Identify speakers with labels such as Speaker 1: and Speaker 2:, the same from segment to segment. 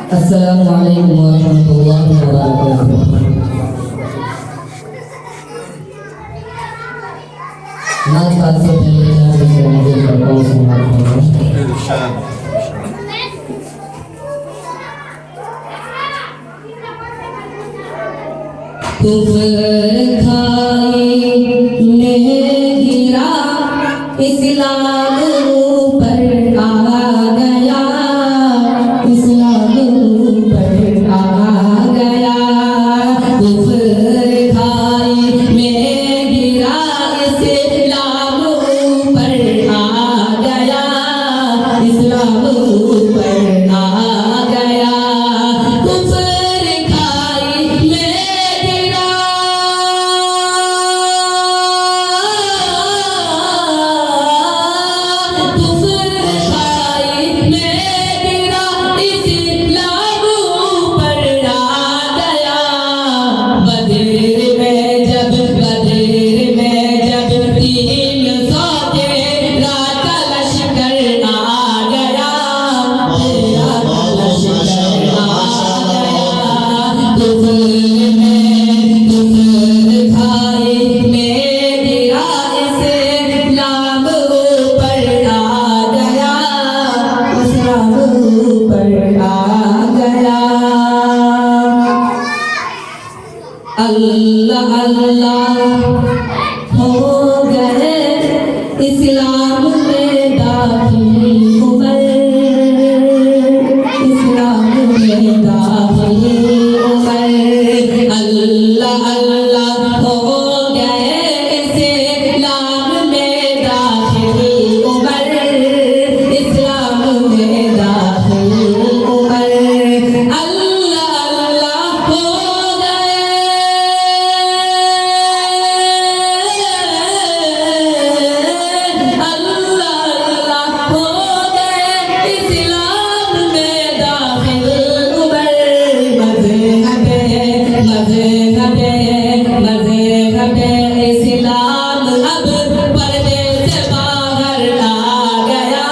Speaker 1: Assalamualaikum warahmatullahi wabarakatuh. Mal paso pilihan di sini
Speaker 2: Irsyad.
Speaker 1: कुफ्र खाई ने गिरा इस्लाम पर आ गया, इस्लाम पर आ गया। कुफ्र खाई में गिरा इस्लाम पर आ गया, इस्लाम पर आ गया। कुफ्र खाई में गिरा, कुफ्र खाई में गिरा इस्लाम पर आ गया। बदर में जब तीन सौ तेरा का लश्कर आ गया, तेरा का लश्कर आ गया। कुफ्र खाई में गिरा इस्लाम पर आ गया, इस्लाम पर आ गया। अल्लाह अल्लाह हो गए इस्लाम में दाखिल उमर, इस्लाम में दाखिल उमर। अल्लाह अल्लाह हो गए इस्लाम में दाखिल उमर, इस्लाम में दाखिल उमर। अल्लाह अल्लाह हो गए, अल्लाह अल्लाह हो गए इस्लाम में दाखिल उमर। मज़हब-ए इस्लाम अब पर्दे से बाहर आ गया,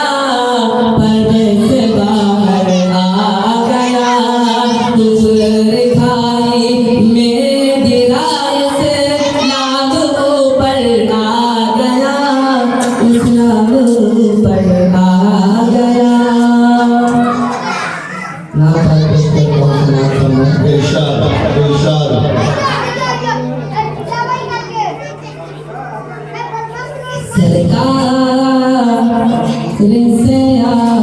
Speaker 1: पर्दे से बाहर आ गया। कुफ्र खाई में गिरा इस्लाम पर आ गया, इस्लाम पर आ गया। ना
Speaker 2: इरशाद इरशाद।
Speaker 1: सरकार से आ